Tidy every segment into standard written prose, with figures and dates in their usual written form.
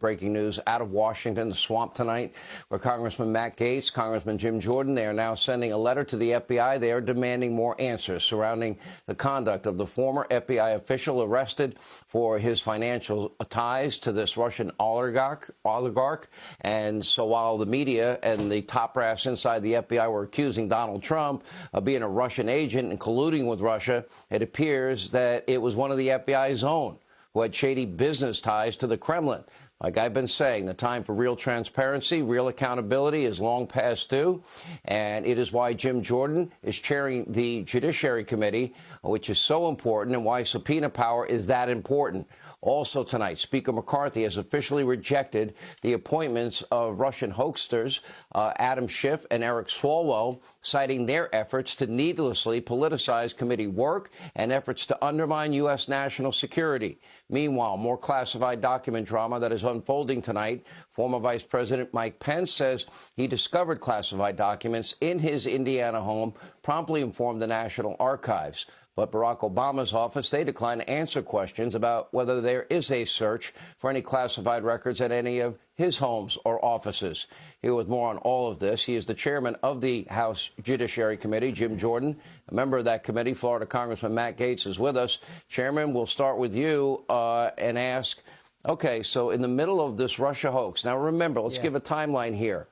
breaking news out of Washington, the swamp tonight, where Congressman Matt Gaetz, Congressman Jim Jordan, they are now sending a letter to the FBI. They are demanding more answers surrounding the conduct of the former FBI official arrested for his financial ties to this Russian oligarch. And so while the media and the top brass inside the FBI were accusing Donald Trump of being a Russian agent and colluding with Russia, it appears that it was one of the FBI's own who had shady business ties to the Kremlin. Like I've been saying, the time for real transparency, real accountability is long past due, and it is why Jim Jordan is chairing the Judiciary Committee, which is so important, and why subpoena power is that important. Also tonight, Speaker McCarthy has officially rejected the appointments of Russian hoaxsters Adam Schiff and Eric Swalwell, citing their efforts to needlessly politicize committee work and efforts to undermine U.S. national security. Meanwhile, more classified document drama that is unfolding tonight. Former Vice President Mike Pence says he discovered classified documents in his Indiana home, promptly informed the National Archives. But Barack Obama's office, they declined to answer questions about whether there is a search for any classified records at any of his homes or offices. Here with more on all of this, he is the chairman of the House Judiciary Committee, Jim Jordan. A member of that committee, Florida Congressman Matt Gaetz, is with us. Chairman, we'll start with you and ask, okay, so in the middle of this Russia hoax, now remember, let's give a timeline here.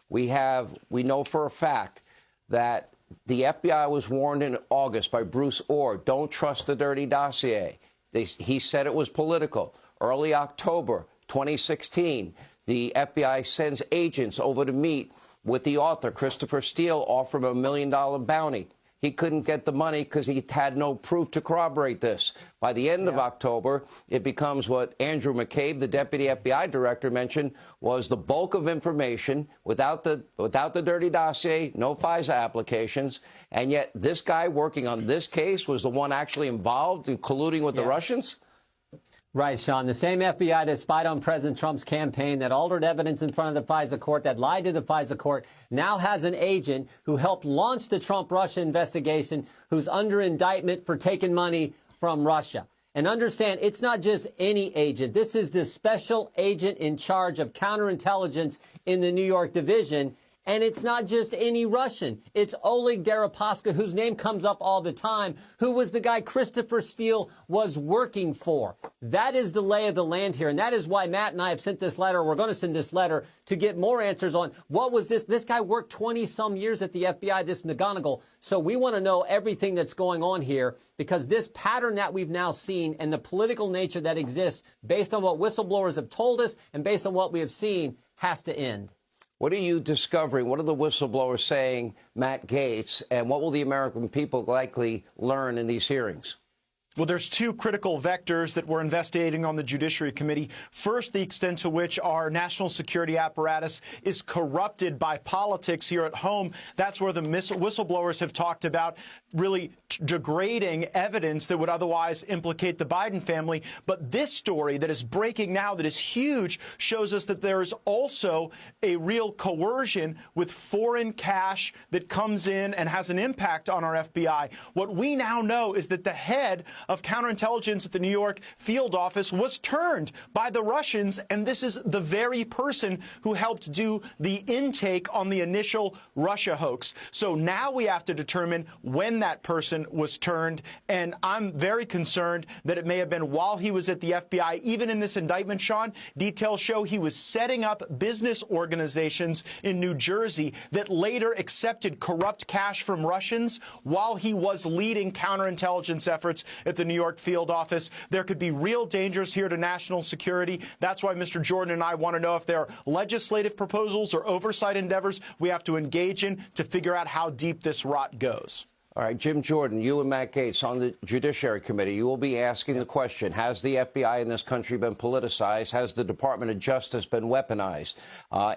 We know for a fact that the FBI was warned in August by Bruce Ohr, don't trust the dirty dossier. He said it was political. Early October 2016, the FBI sends agents over to meet with the author, Christopher Steele, offer him $1 million bounty. He couldn't get the money because he had no proof to corroborate this. By the end of October, it becomes what Andrew McCabe, the deputy FBI director, mentioned was the bulk of information without the dirty dossier, no FISA applications. And yet this guy working on this case was the one actually involved in colluding with the Russians? Right, Sean. The same FBI that spied on President Trump's campaign, that altered evidence in front of the FISA court, that lied to the FISA court, now has an agent who helped launch the Trump-Russia investigation, who's under indictment for taking money from Russia. And understand, it's not just any agent. This is the special agent in charge of counterintelligence in the New York division. And it's not just any Russian. It's Oleg Deripaska, whose name comes up all the time, who was the guy Christopher Steele was working for. That is the lay of the land here. And that is why Matt and I have sent this letter. We're going to send this letter to get more answers on what was this. This guy worked 20-some years at the FBI, this McGonigal. So we want to know everything that's going on here, because this pattern that we've now seen and the political nature that exists based on what whistleblowers have told us and based on what we have seen has to end. What are you discovering? What are the whistleblowers saying, Matt Gaetz, and what will the American people likely learn in these hearings? Well, there's two critical vectors that we're investigating on the Judiciary Committee. First, the extent to which our national security apparatus is corrupted by politics here at home. That's where the whistleblowers have talked about really degrading evidence that would otherwise implicate the Biden family. But this story that is breaking now, that is huge, shows us that there is also a real coercion with foreign cash that comes in and has an impact on our FBI. What we now know is that the head of counterintelligence at the New York field office was turned by the Russians, and this is the very person who helped do the intake on the initial Russia hoax. So now we have to determine when that person was turned, and I'm very concerned that it may have been while he was at the FBI. Even in this indictment, Sean, details show he was setting up business organizations in New Jersey that later accepted corrupt cash from Russians while he was leading counterintelligence efforts at the New York field office. There could be real dangers here to national security. That's why Mr. Jordan and I want to know if there are legislative proposals or oversight endeavors we have to engage in to figure out how deep this rot goes. All right, Jim Jordan, you and Matt Gaetz on the Judiciary Committee, you will be asking the question, has the FBI in this country been politicized? Has the Department of Justice been weaponized?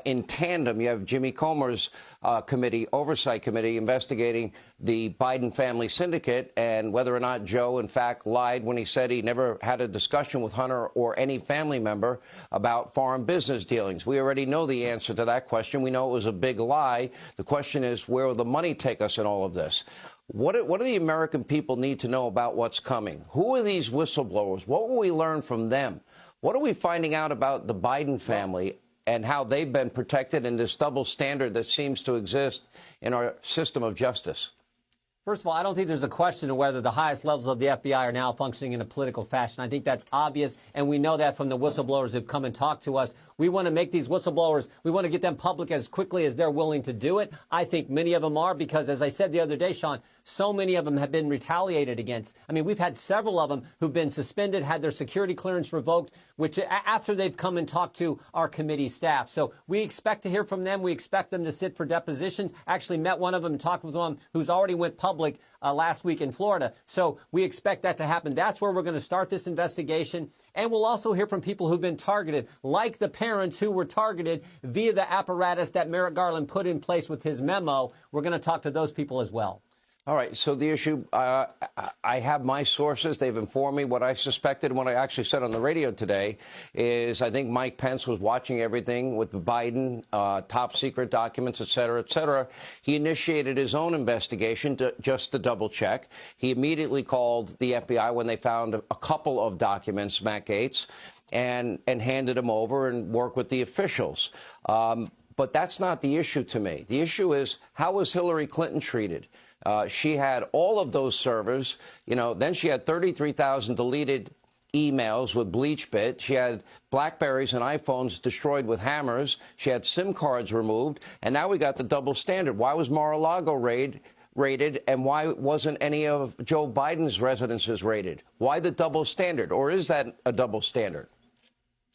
In tandem, you have Jimmy Comer's oversight committee investigating the Biden family syndicate and whether or not Joe, in fact, lied when he said he never had a discussion with Hunter or any family member about foreign business dealings. We already know the answer to that question. We know it was a big lie. The question is, where will the money take us in all of this? What do the American people need to know about what's coming? Who are these whistleblowers? What will we learn from them? What are we finding out about the Biden family and how they've been protected in this double standard that seems to exist in our system of justice? First of all, I don't think there's a question of whether the highest levels of the FBI are now functioning in a political fashion. I think that's obvious, and we know that from the whistleblowers who've come and talked to us. We want to make these whistleblowers, we want to get them public as quickly as they're willing to do it. I think many of them are because, as I said the other day, Sean, so many of them have been retaliated against. I mean, we've had several of them who've been suspended, had their security clearance revoked, which after they've come and talked to our committee staff. So we expect to hear from them. We expect them to sit for depositions. Actually met one of them and talked with one who's already went public last week in Florida. So we expect that to happen. That's where we're going to start this investigation. And we'll also hear from people who've been targeted, like the parents who were targeted via the apparatus that Merrick Garland put in place with his memo. We're going to talk to those people as well. All right. So the issue, I have my sources. They've informed me what I suspected. What I actually said on the radio today is I think Mike Pence was watching everything with the Biden top secret documents, et cetera, et cetera. He initiated his own investigation just to double check. He immediately called the FBI when they found a couple of documents, Matt Gaetz, and handed them over and worked with the officials. But that's not the issue to me. The issue is, how was Hillary Clinton treated? She had all of those servers, then she had 33,000 deleted emails with BleachBit. She had Blackberries and iPhones destroyed with hammers. She had SIM cards removed. And now we got the double standard. Why was Mar-a-Lago raided, and why wasn't any of Joe Biden's residences raided? Why the double standard? Or is that a double standard?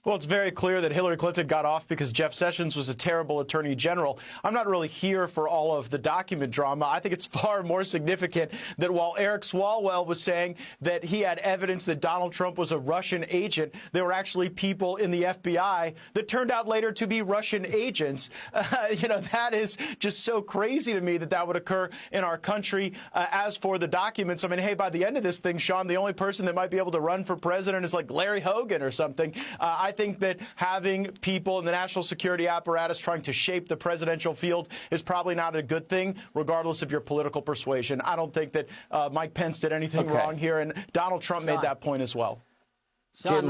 Well, it's very clear that Hillary Clinton got off because Jeff Sessions was a terrible attorney general. I'm not really here for all of the document drama. I think it's far more significant that while Eric Swalwell was saying that he had evidence that Donald Trump was a Russian agent, there were actually people in the FBI that turned out later to be Russian agents. That is just so crazy to me that would occur in our country. As for the documents, I mean, hey, by the end of this thing, Sean, the only person that might be able to run for president is like Larry Hogan or something. I think that having people in the national security apparatus trying to shape the presidential field is probably not a good thing, regardless of your political persuasion. I don't think that Mike Pence did anything wrong here, and Donald Trump made that point as well. Sean,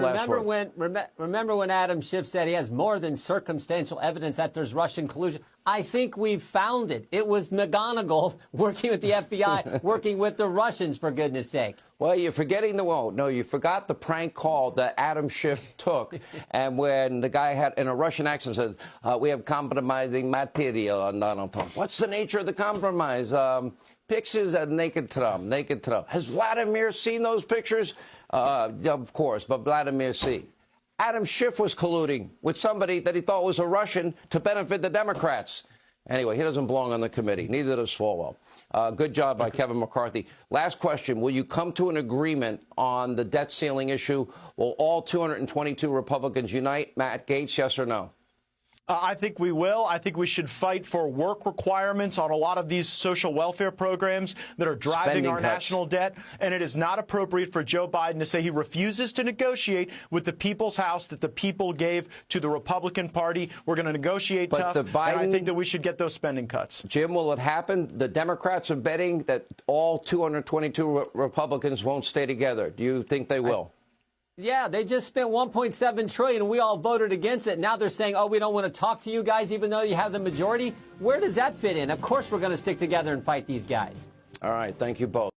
remember when Adam Schiff said he has more than circumstantial evidence that there's Russian collusion? I think we've found it. It was McGonigal working with the FBI, working with the Russians, for goodness sake. Well, you're forgetting you forgot the prank call that Adam Schiff took. And when the guy had, in a Russian accent, said, we have compromising material on Donald Trump. What's the nature of the compromise? Pictures of naked Trump. Has Vladimir seen those pictures? Of course, but Vladimir see. Adam Schiff was colluding with somebody that he thought was a Russian to benefit the Democrats. Anyway, he doesn't belong on the committee. Neither does Swalwell. Good job by Kevin McCarthy. Last question. Will you come to an agreement on the debt ceiling issue? Will all 222 Republicans unite? Matt Gaetz, yes or no? I think we will. I think we should fight for work requirements on a lot of these social welfare programs that are driving our national debt. And it is not appropriate for Joe Biden to say he refuses to negotiate with the people's house that the people gave to the Republican Party. We're going to negotiate tough. And I think that we should get those spending cuts. Jim, will it happen? The Democrats are betting that all 222 Republicans won't stay together. Do you think they will? Yeah, they just spent $1.7 trillion, and we all voted against it. Now they're saying, oh, we don't want to talk to you guys, even though you have the majority. Where does that fit in? Of course we're going to stick together and fight these guys. All right. Thank you both.